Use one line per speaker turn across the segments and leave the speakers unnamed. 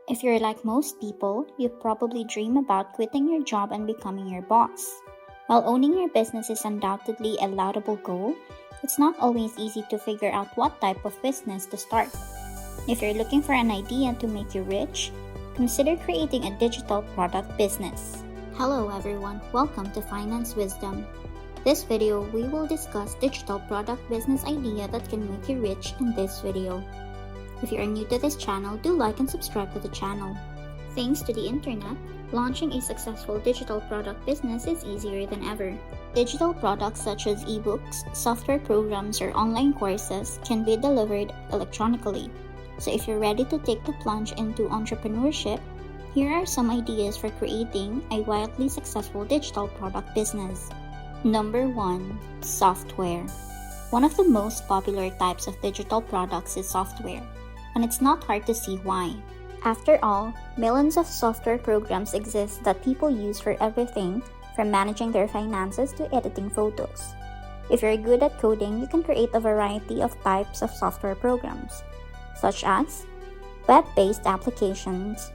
If you're like most people, you probably dream about quitting your job and becoming your boss. While owning your business is undoubtedly a laudable goal, it's not always easy to figure out what type of business to start. If you're looking for an idea to make you rich, consider creating a digital product business. Hello everyone, welcome to Finance Wisdom. This video, we will discuss digital product business idea that can make you rich in this video. If you are new to this channel, do like and subscribe to the channel. Thanks to the internet, launching a successful digital product business is easier than ever. Digital products such as ebooks, software programs, or online courses can be delivered electronically. So if you're ready to take the plunge into entrepreneurship, here are some ideas for creating a wildly successful digital product business. Number 1. Software. One of the most popular types of digital products is software, and it's not hard to see why. After all, millions of software programs exist that people use for everything from managing their finances to editing photos. If you're good at coding, you can create a variety of types of software programs, such as web-based applications,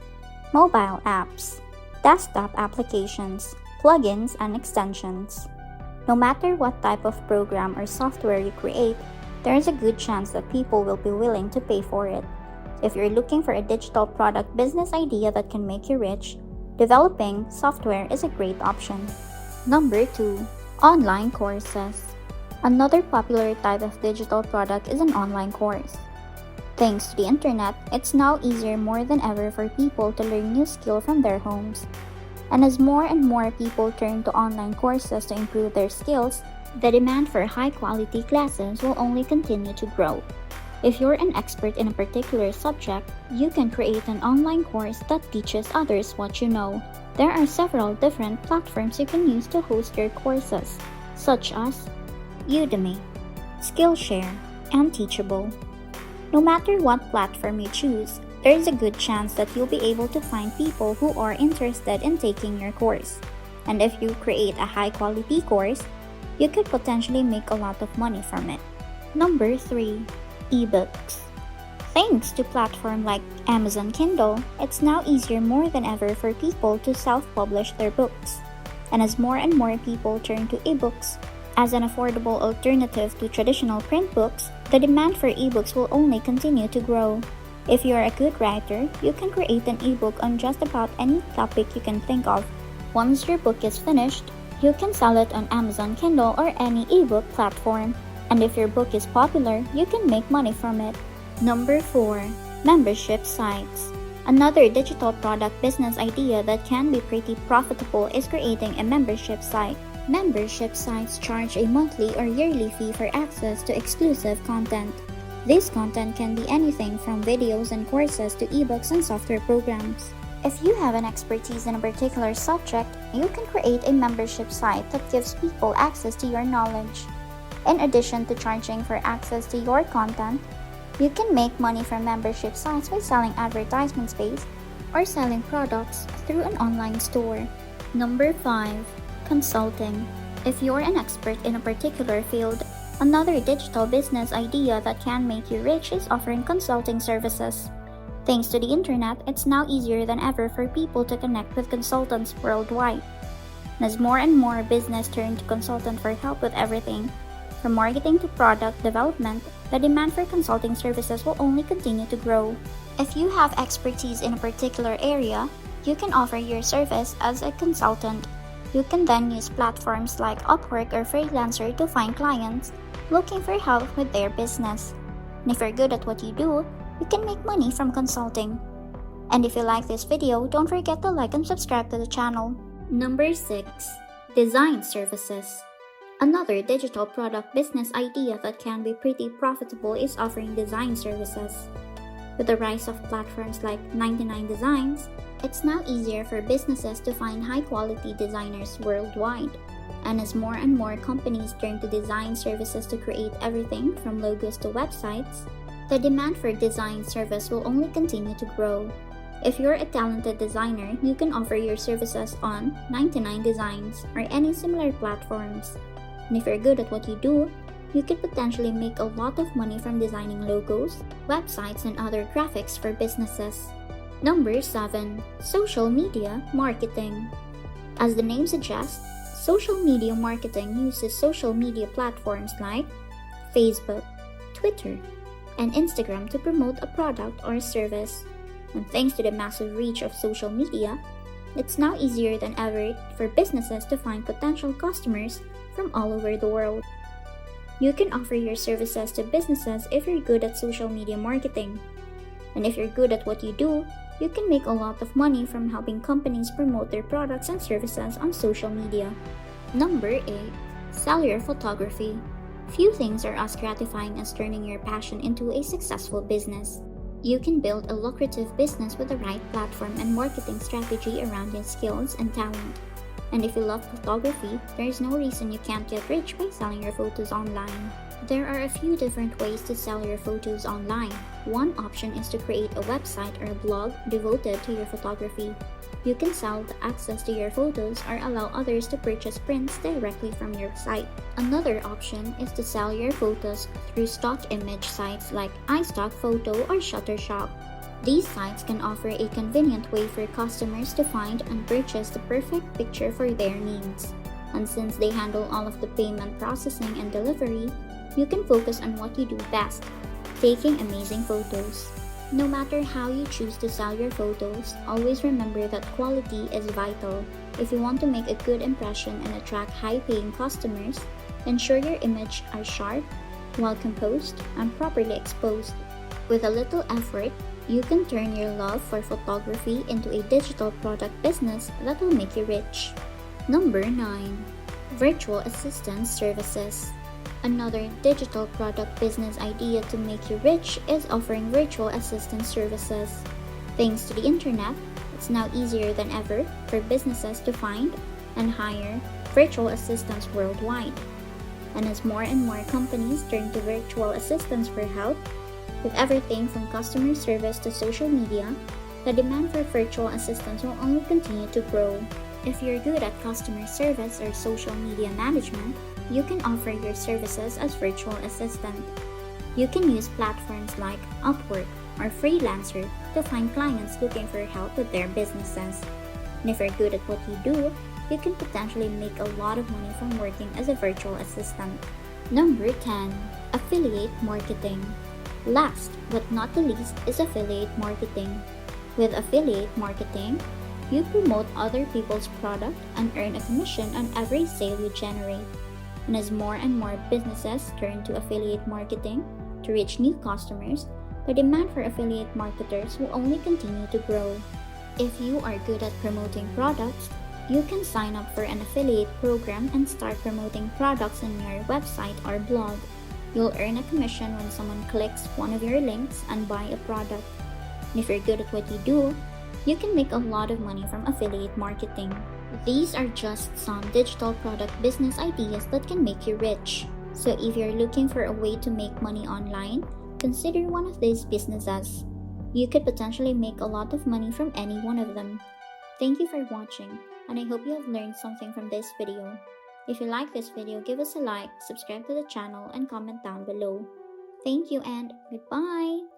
mobile apps, desktop applications, plugins, and extensions. No matter what type of program or software you create, there is a good chance that people will be willing to pay for it. If you're looking for a digital product business idea that can make you rich, developing software is a great option. Number 2. Online courses. Another popular type of digital product is an online course. Thanks to the internet, it's now easier more than ever for people to learn new skills from their homes. And as more and more people turn to online courses to improve their skills, the demand for high-quality classes will only continue to grow. If you're an expert in a particular subject, you can create an online course that teaches others what you know. There are several different platforms you can use to host your courses, such as Udemy, Skillshare, and Teachable. No matter what platform you choose, there is a good chance that you'll be able to find people who are interested in taking your course. And if you create a high-quality course, you could potentially make a lot of money from it. Number 3. Ebooks. Thanks to platforms like Amazon Kindle, it's now easier more than ever for people to self-publish their books. And as more and more people turn to ebooks as an affordable alternative to traditional print books, the demand for ebooks will only continue to grow. If you're a good writer, you can create an ebook on just about any topic you can think of. Once your book is finished, you can sell it on Amazon Kindle or any ebook platform. And if your book is popular, you can make money from it. Number 4. Membership sites. Another digital product business idea that can be pretty profitable is creating a membership site. Membership sites charge a monthly or yearly fee for access to exclusive content. This content can be anything from videos and courses to ebooks and software programs. If you have an expertise in a particular subject, you can create a membership site that gives people access to your knowledge. In addition to charging for access to your content, you can make money from membership sites by selling advertisement space or selling products through an online store. Number 5. Consulting. If you're an expert in a particular field, another digital business idea that can make you rich is offering consulting services. Thanks to the internet, it's now easier than ever for people to connect with consultants worldwide. As more and more business turn to consultant for help with everything, from marketing to product development, the demand for consulting services will only continue to grow. If you have expertise in a particular area, you can offer your service as a consultant. You can then use platforms like Upwork or Freelancer to find clients looking for help with their business. And if you're good at what you do, you can make money from consulting. And if you like this video, don't forget to like and subscribe to the channel. Number 6. Design services. Another digital product business idea that can be pretty profitable is offering design services. With the rise of platforms like 99 Designs, it's now easier for businesses to find high-quality designers worldwide. And as more and more companies turn to design services to create everything from logos to websites, the demand for design service will only continue to grow. If you're a talented designer, you can offer your services on 99 Designs or any similar platforms. And if you're good at what you do, you could potentially make a lot of money from designing logos, websites, and other graphics for businesses. Number 7. Social media marketing. As the name suggests, social media marketing uses social media platforms like Facebook, Twitter, and Instagram to promote a product or service. And thanks to the massive reach of social media, it's now easier than ever for businesses to find potential customers from all over the world. You can offer your services to businesses if you're good at social media marketing. And if you're good at what you do, you can make a lot of money from helping companies promote their products and services on social media. Number 8. Cellular photography. Few things are as gratifying as turning your passion into a successful business. You can build a lucrative business with the right platform and marketing strategy around your skills and talent. And if you love photography, there is no reason you can't get rich by selling your photos online. There are a few different ways to sell your photos online. One option is to create a website or a blog devoted to your photography. You can sell the access to your photos or allow others to purchase prints directly from your site. Another option is to sell your photos through stock image sites like iStock Photo or Shuttershop. These sites can offer a convenient way for customers to find and purchase the perfect picture for their needs. And since they handle all of the payment processing and delivery, you can focus on what you do best, taking amazing photos. No matter how you choose to sell your photos, always remember that quality is vital. If you want to make a good impression and attract high-paying customers, ensure your images are sharp, well-composed, and properly exposed. With a little effort, you can turn your love for photography into a digital product business that will make you rich. Number 9. Virtual assistant services. Another digital product business idea to make you rich is offering virtual assistant services. Thanks to the internet, it's now easier than ever for businesses to find and hire virtual assistants worldwide. And as more and more companies turn to virtual assistants for help, with everything from customer service to social media, the demand for virtual assistants will only continue to grow. If you're good at customer service or social media management, you can offer your services as virtual assistant. You can use platforms like Upwork or Freelancer to find clients looking for help with their businesses. And if you're good at what you do, you can potentially make a lot of money from working as a virtual assistant. Number 10. Affiliate marketing. Last but not the least is affiliate marketing. With affiliate marketing, you promote other people's product and earn a commission on every sale you generate. And as more and more businesses turn to affiliate marketing to reach new customers, the demand for affiliate marketers will only continue to grow. If you are good at promoting products, you can sign up for an affiliate program and start promoting products on your website or blog. You'll earn a commission when someone clicks one of your links and buy a product. And if you're good at what you do, you can make a lot of money from affiliate marketing. These are just some digital product business ideas that can make you rich. So if you're looking for a way to make money online, consider one of these businesses. You could potentially make a lot of money from any one of them. Thank you for watching, and I hope you have learned something from this video. If you like this video, give us a like, subscribe to the channel, and comment down below. Thank you and goodbye!